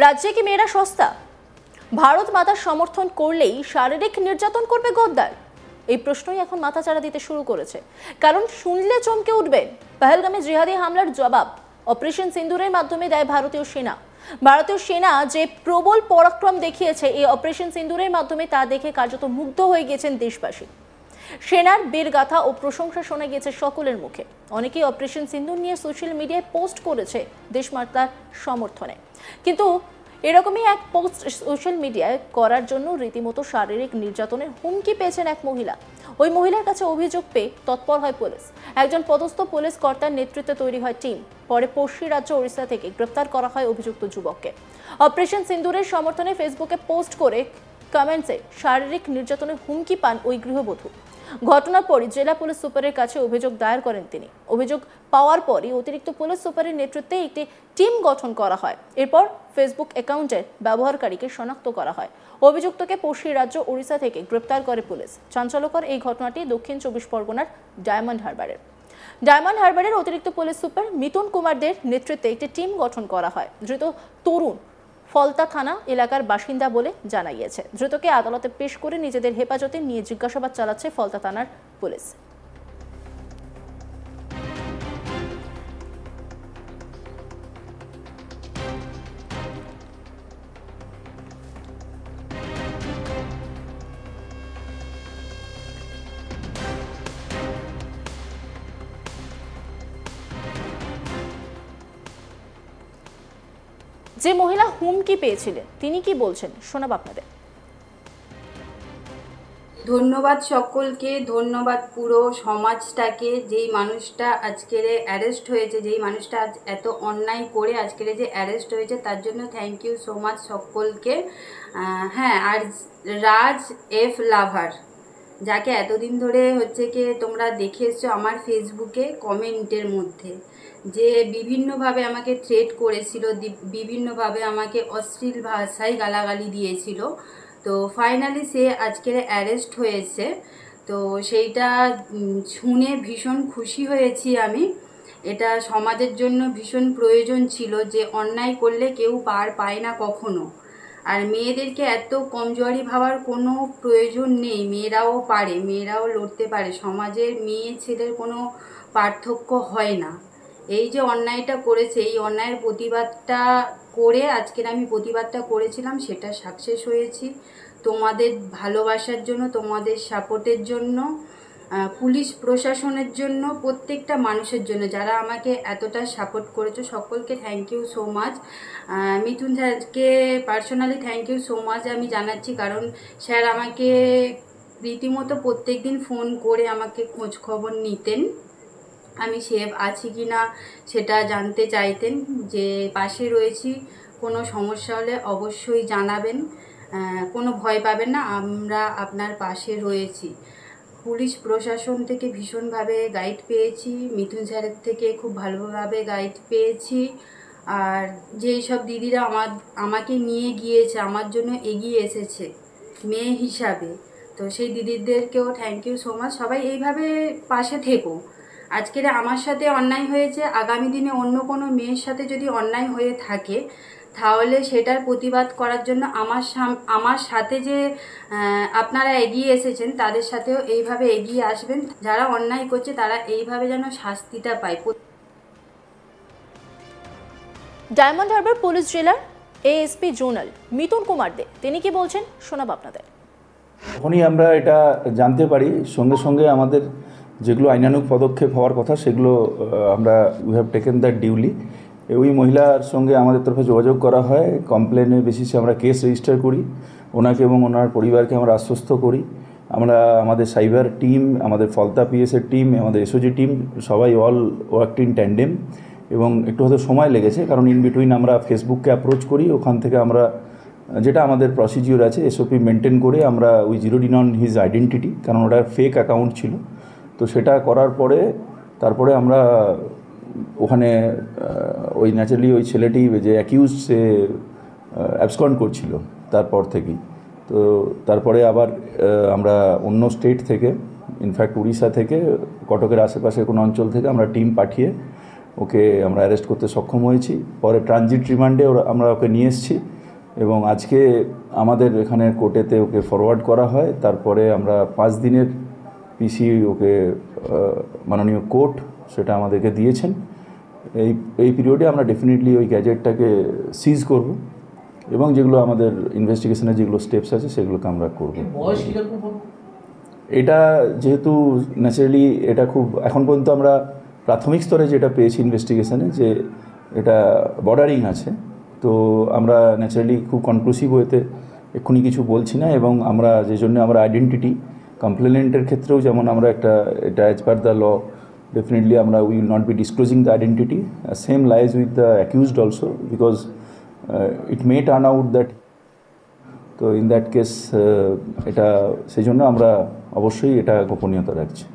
রাজ্যে কি মেয়েরা সস্তা? ভারত মাতার সমর্থন করলেই শারীরিক নির্যাতন করবে গদ্দার? এই প্রশ্নই এখন মাথাচাড়া দিতে শুরু করেছে। কারণ শুনলে চমকে উঠবেন। পহেলগামে জিহাদি হামলার জবাব অপারেশন সিন্দুরের মাধ্যমে দেয় ভারতীয় সেনা। ভারতীয় সেনা যে প্রবল পরাক্রম দেখিয়েছে এই অপারেশন সিন্দুরের মাধ্যমে, তা দেখে কার্যত মুগ্ধ হয়ে গেছেন দেশবাসী। সেনার বীরগাথা ও প্রশংসা শোনা গেছে সকলের মুখে। অনেকেই অপারেশন সিন্দুর নিয়ে সোশ্যাল মিডিয়ায় পোস্ট করেছে দেশমাতার সমর্থনে। কিন্তু এরকমই এক পোস্ট সোশ্যাল মিডিয়ায় করার জন্য রীতিমতো শারীরিক নির্যাতনের হুমকি পেয়েছেন এক মহিলা। ওই মহিলার কাছে অভিযোগ পেয়ে তৎপর হয় পুলিশ। একজন পদস্থ পুলিশ কর্তার নেতৃত্বে তৈরি হয় টিম। পরে পড়শি রাজ্য ওড়িশা থেকে গ্রেপ্তার করা হয় অভিযুক্ত যুবককে। অপারেশন সিন্দুরের সমর্থনে ফেসবুকে পোস্ট করে কমেন্টসে শারীরিক নির্যাতনের হুমকি পান ওই গৃহবধূ। ঘটনার পরই জেলা পুলিশ সুপারের কাছে অভিযোগ দায়ের করেন তিনি। অভিযোগ পাওয়ার পরই অতিরিক্ত পুলিশ সুপারের নেতৃত্বে একটি টিম গঠন করা হয়। এরপর ফেসবুক অ্যাকাউন্টের ব্যবহারকারীকে শনাক্ত করা হয়। অভিযুক্তকে পড়শি রাজ্য ওড়িশা থেকে গ্রেপ্তার করে পুলিশ। চাঞ্চল্যকর এই ঘটনাটি দক্ষিণ 24 পরগনার ডায়মন্ড হারবারের অতিরিক্ত পুলিশ সুপার মিথুন কুমারদের নেতৃত্বে একটি টিম গঠন করা হয়। ধৃত তরুণ ফলতা থানা এলাকার বাসিন্দা বলে জানা গিয়েছে। ধৃতকে আদালতে পেশ করে নিজেদের হেফাজতে নিয়ে জিজ্ঞাসাবাদ চালাচ্ছে ফলতা থানার পুলিশ। যে মহিলা হুমকি পেয়েছিলেন তিনি কি বলছেন শোনাব আপনাদের। ধন্যবাদ সকলকে, ধন্যবাদ পুরো সমাজটাকে। যেই মানুষটা আজকের অ্যারেস্ট হয়েছে, যেই মানুষটা আজ এত অন্যায় করে আজকের যে অ্যারেস্ট হয়েছে, তার জন্য থ্যাংক ইউ সো মাচ সকলকে। হ্যাঁ, আর রাজ এফ লাভার, যাকে এতদিন ধরে হচ্ছে কি তোমরা দেখে এসছো আমার ফেসবুকে কমেন্টের মধ্যে, যে বিভিন্নভাবে আমাকে থ্রেট করেছিল, বিভিন্নভাবে আমাকে অশ্লীল ভাষায় গালাগালি দিয়েছিল। তো ফাইনালি সে আজকের অ্যারেস্ট হয়েছে। তো সেইটা শুনে ভীষণ খুশি হয়েছি আমি। এটা সমাজের জন্য ভীষণ প্রয়োজন ছিল, যে অন্যায় করলে কেউ পার পায় না কখনো। আর মেয়েদেরকে এত কমজোরি ভাবার কোনো প্রয়োজন নেই। মেয়েরাও পারে, মেয়েরাও লড়তে পারে। সমাজের মেয়ে ছেলের কোনো পার্থক্য হয় না। এই যে অন্যায়টা করেছে, এই অন্যায়ের প্রতিবাদটা করে আজকের আমি প্রতিবাদটা করেছিলাম, সেটা সাকসেস হয়েছি। তোমাদের ভালোবাসার জন্য, তোমাদের সাপোর্টের জন্য, পুলিশ প্রশাসনের জন্য, প্রত্যেকটা মানুষের জন্য যারা আমাকে এতটা সাপোর্ট করেছো, সকলকে thank you so much. Mithun স্যারকে personally thank you so much আমি জানাচ্ছি, কারণ স্যার আমাকে রীতিমতো প্রত্যেক দিন ফোন করে আমাকে খোঁজ খবর নিতেন, আমি সেভ আছি কি না সেটা জানতে চাইতেন, যে পাশে রয়েছি, কোনো সমস্যা হলে অবশ্যই জানাবেন, কোনো ভয় পাবেন না, আমরা আপনার পাশে রয়েছি। পুলিশ প্রশাসন থেকে ভীষণভাবে গাইড পেয়েছি, মিথুন স্যারের থেকে খুব ভালোভাবে গাইড পেয়েছি। আর যেই সব দিদিরা আমাকে নিয়ে গিয়েছে, আমার জন্য এগিয়ে এসেছে মেয়ে হিসাবে, তো সেই দিদিদেরকেও থ্যাংক ইউ সো মাচ। সবাই এইভাবে পাশে থেকো। আজকের আমার সাথে অন্যায় হয়েছে, আগামী দিনে অন্য কোনো মেয়ের সাথে যদি অন্যায় হয়ে থাকে, তাহলে সেটার প্রতিবাদ করার জন্য আমার সাথে যে আপনারা এগিয়ে এসেছেন, তাদের সাথেও এইভাবে এগিয়ে আসবেন। যারা অন্যায় করছে তারা এইভাবে যেন শাস্তিটা পায়। ডায়মন্ড হারবার পুলিশ জেলার এএসপি জোনাল মিথুন কুমার দে তিনি কি বলছেন শোনাব আপনাদের। যখনই আমরা এটা জানতে পারি, সঙ্গে সঙ্গে আমাদের যেগুলো আইনানুগ পদক্ষেপ হওয়ার কথা সেগুলো আমরা we have taken that duly. ওই মহিলার সঙ্গে আমাদের তরফে যোগাযোগ করা হয়, কমপ্লেনের বেসিসে আমরা কেস রেজিস্টার করি, ওনাকে এবং ওনার পরিবারকে আমরা আশ্বস্ত করি। আমরা আমাদের সাইবার টিম, আমাদের ফলতা পিএসের টিম, আমাদের এসওজি টিম সবাই অল ওয়ার্কড ইন ট্যান্ডেম, এবং একটু হয়তো সময় লেগেছে, কারণ ইন বিটুইন আমরা ফেসবুককে অ্যাপ্রোচ করি, ওখান থেকে আমরা যেটা আমাদের প্রসিডিওর আছে এসওপি মেনটেন করে আমরা we zeroed in on his identity, কারণ ওটা ফেক অ্যাকাউন্ট ছিল। তো সেটা করার পরে তারপরে আমরা ওখানে ওই ন্যাচারালি ওই ছেলেটি যে অ্যাকিউজ সে অ্যাবসকন্ড করছিল তারপর থেকেই। তো তারপরে আবার আমরা অন্য স্টেট থেকে, ইনফ্যাক্ট উড়িষ্যা থেকে, কটকের আশেপাশে কোনো অঞ্চল থেকে আমরা টিম পাঠিয়ে ওকে আমরা অ্যারেস্ট করতে সক্ষম হয়েছি। পরে ট্রানজিট রিমান্ডে আমরা ওকে নিয়ে এসেছি এবং আজকে আমাদের এখানে কোর্টেতে ওকে ফরওয়ার্ড করা হয়। তারপরে আমরা 5 দিনের পিসি ওকে মাননীয় কোর্ট সেটা আমাদেরকে দিয়েছেন। এই পিরিয়ডে আমরা ডেফিনেটলি ওই গ্যাজেটটাকে সিজ করব এবং যেগুলো আমাদের ইনভেস্টিগেশনের যেগুলো স্টেপস আছে সেগুলোকে আমরা করব। এটা যেহেতু ন্যাচারালি এটা খুব এখন পর্যন্ত আমরা প্রাথমিক স্তরে যেটা পেয়েছি ইনভেস্টিগেশনে যে এটা বর্ডারিং আছে, তো আমরা ন্যাচারালি খুব কনক্লুসিভ ওয়েতে এক্ষুনি কিছু বলছি না। এবং আমরা যে জন্য আমরা আইডেন্টিটি কমপ্লেনেন্টের ক্ষেত্রেও যেমন আমরা এটা as per the law definitely আমরা we will not be disclosing the identity, same lies with the accused also because it may turn out that, তো ইন দ্যাট কেস এটা সেই জন্য আমরা অবশ্যই এটা গোপনীয়তা রাখছি।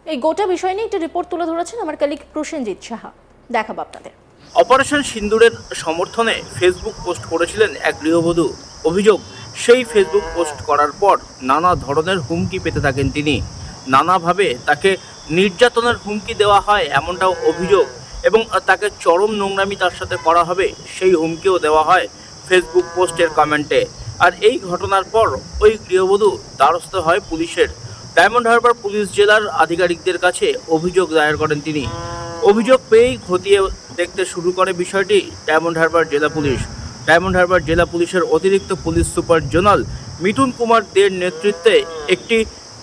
এই গোটা বিষয় নিয়ে একটি রিপোর্ট তুলে ধরেছেন আমার কলিগ প্রসেনজিৎ সাহা, দেখাবো আপনাদের। অপারেশন সিন্দুরের সমর্থনে ফেসবুক পোস্ট করেছিলেন এক গৃহবধূ। অভিযোগ, সেই ফেসবুক পোস্ট করার পর নানা ধরনের হুমকি পেতে থাকেন তিনি। নানাভাবে তাকে নির্যাতনের হুমকি দেওয়া হয় এমনটাও অভিযোগ, এবং তাকে চরম নোংরামি তার সাথে করা হবে সেই হুমকিও দেওয়া হয় ফেসবুক পোস্টের কমেন্টে। আর এই ঘটনার পর ওই গৃহবধূ দ্বারস্থ হয় পুলিশের। ডায়মন্ড হারবার পুলিশ জেলার আধিকারিকদের কাছে অভিযোগ দায়ের করেন তিনি। অভিযোগ পেয়েই খতিয়ে দেখতে শুরু করে বিষয়টি ডায়মন্ড হারবার জেলা পুলিশ। ডায়মন্ড হারবার জেলা পুলিশের অতিরিক্ত police super zonal Mithun Kumar দের নেতৃত্বে একটি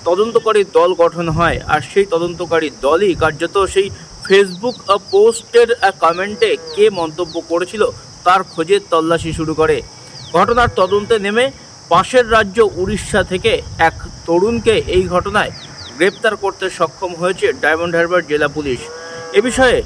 তদন্তকারী দল গঠন হয়। আর সেই তদন্তকারী দলই কার্যত সেই ফেসবুক পোস্টের কমেন্টে কে মন্তব্য করেছিল তার খোঁজে তল্লাশি শুরু করে। ঘটনার তদন্তে নেমে পাশের রাজ্য উড়িষ্যা থেকে এক তরুণকে এই ঘটনায় গ্রেপ্তার করতে সক্ষম হয়েছে ডায়মন্ড হারবার জেলা পুলিশ। এ বিষয়ে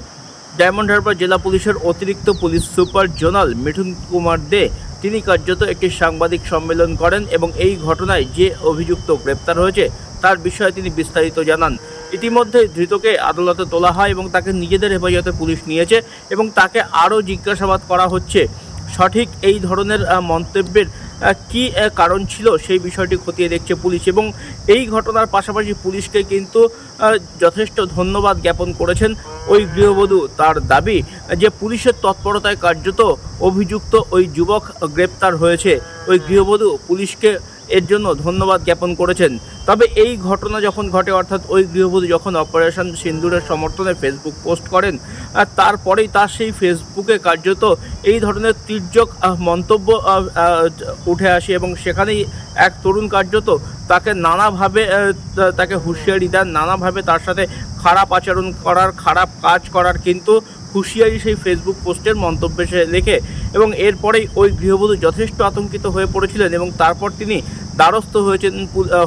ডায়মন্ড হারবার জেলা পুলিশের অতিরিক্ত police super zonal Mithun Kumar De তিনি কার্যত একটি সাংবাদিক সম্মেলন করেন এবং এই ঘটনায় যে অভিযুক্ত গ্রেপ্তার হয়েছে তার বিষয়ে তিনি বিস্তারিত জানান। ইতিমধ্যে ধৃতকে আদালতে তোলা হয় এবং তাকে নিজেদের হেফাজতে পুলিশ নিয়েছে এবং তাকে আরও জিজ্ঞাসাবাদ করা হচ্ছে। সঠিক এই ধরনের মন্তব্যের কি কারণ ছিল সেই বিষয়টি খতিয়ে দেখছে পুলিশ, এবং এই ঘটনার পাশাপাশি পুলিশকে কিন্তু যথেষ্ট ধন্যবাদ জ্ঞাপন করেছেন ওই গৃহবধূ। তার দাবি যে পুলিশের তৎপরতায় কার্যত অভিযুক্ত ওই যুবক গ্রেপ্তার হয়েছে। ওই গৃহবধূ পুলিশকে এর জন্য ধন্যবাদ জ্ঞাপন করেছেন। তবে এই ঘটনা যখন ঘটে, অর্থাৎ ওই গৃহবধূ যখন অপারেশন সিন্দুরের সমর্থনে ফেসবুক পোস্ট করেন, তারপরেই তার সেই ফেসবুকে কার্যত এই ধরনের তির্যক মন্তব্য উঠে আসে এবং সেখানেই এক তরুণ কার্যত তাকে নানাভাবে তাকে হুঁশিয়ারি দেন, নানাভাবে তার সাথে খারাপ আচরণ করার, খারাপ কাজ করার কিন্তু হুঁশিয়ারি সেই ফেসবুক পোস্টের মন্তব্যে সে লেখে। এবং এরপরেই ওই গৃহবধূ যথেষ্ট আতঙ্কিত হয়ে পড়েছিলেন এবং তারপর তিনি দ্বারস্থ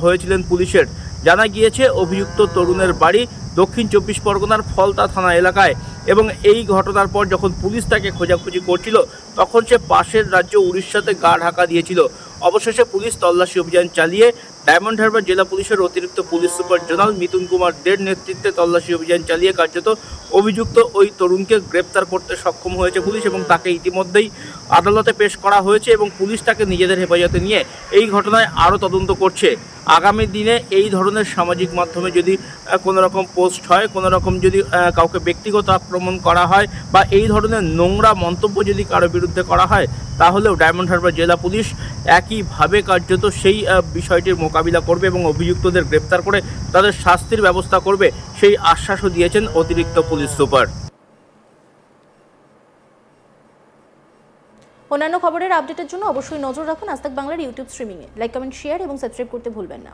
হয়েছিলেন পুলিশের। জানা গিয়েছে অভিযুক্ত তরুণের বাড়ি দক্ষিণ 24 পরগনার ফলতা থানা এলাকায়, এবং এই ঘটনার পর যখন পুলিশ তাকে খোঁজাখুঁজি করছিল তখন সে পাশের রাজ্য উড়িষ্যাতে গা ঢাকা দিয়েছিল। অবশেষে পুলিশ তল্লাশি অভিযান চালিয়ে ডায়মন্ড হারবার জেলা পুলিশের অতিরিক্ত পুলিশ সুপার জোনাল মিথুন কুমার দের নেতৃত্বে তল্লাশি অভিযান চালিয়ে কার্যত অভিযুক্ত ওই তরুণকে গ্রেপ্তার করতে সক্ষম হয়েছে পুলিশ, এবং তাকে ইতিমধ্যেই আদালতে পেশ করা হয়েছে এবং পুলিশ তাকে নিজেদের হেফাজতে নিয়ে এই ঘটনায় আরও তদন্ত করছে। আগামী দিনে এই ধরনের সামাজিক মাধ্যমে যদি কোনো রকম পোস্ট হয়, কোনো রকম যদি কাউকে ব্যক্তিগত আক্রমণ করা হয় বা এই ধরনের নোংরা মন্তব্য যদি কারো বিরুদ্ধে করা হয়, তাহলেও ডায়মন্ড হারবার জেলা পুলিশ একইভাবে কার্যত সেই বিষয়টির মোকাবিলা করবে এবং অভিযুক্তদের গ্রেপ্তার করে তাদের শাস্তির ব্যবস্থা করবে সেই আশ্বাসও দিয়েছেন অতিরিক্ত পুলিশ সুপার। অন্যান্য খবরের আপডেটের জন্য অবশ্যই নজর রাখুন আজ তাক বাংলার ইউটিউব স্ট্রিমিংয়ে। লাইক, কমেন্ট, শেয়ার এবং সাবস্ক্রাইব করতে ভুলবেন না।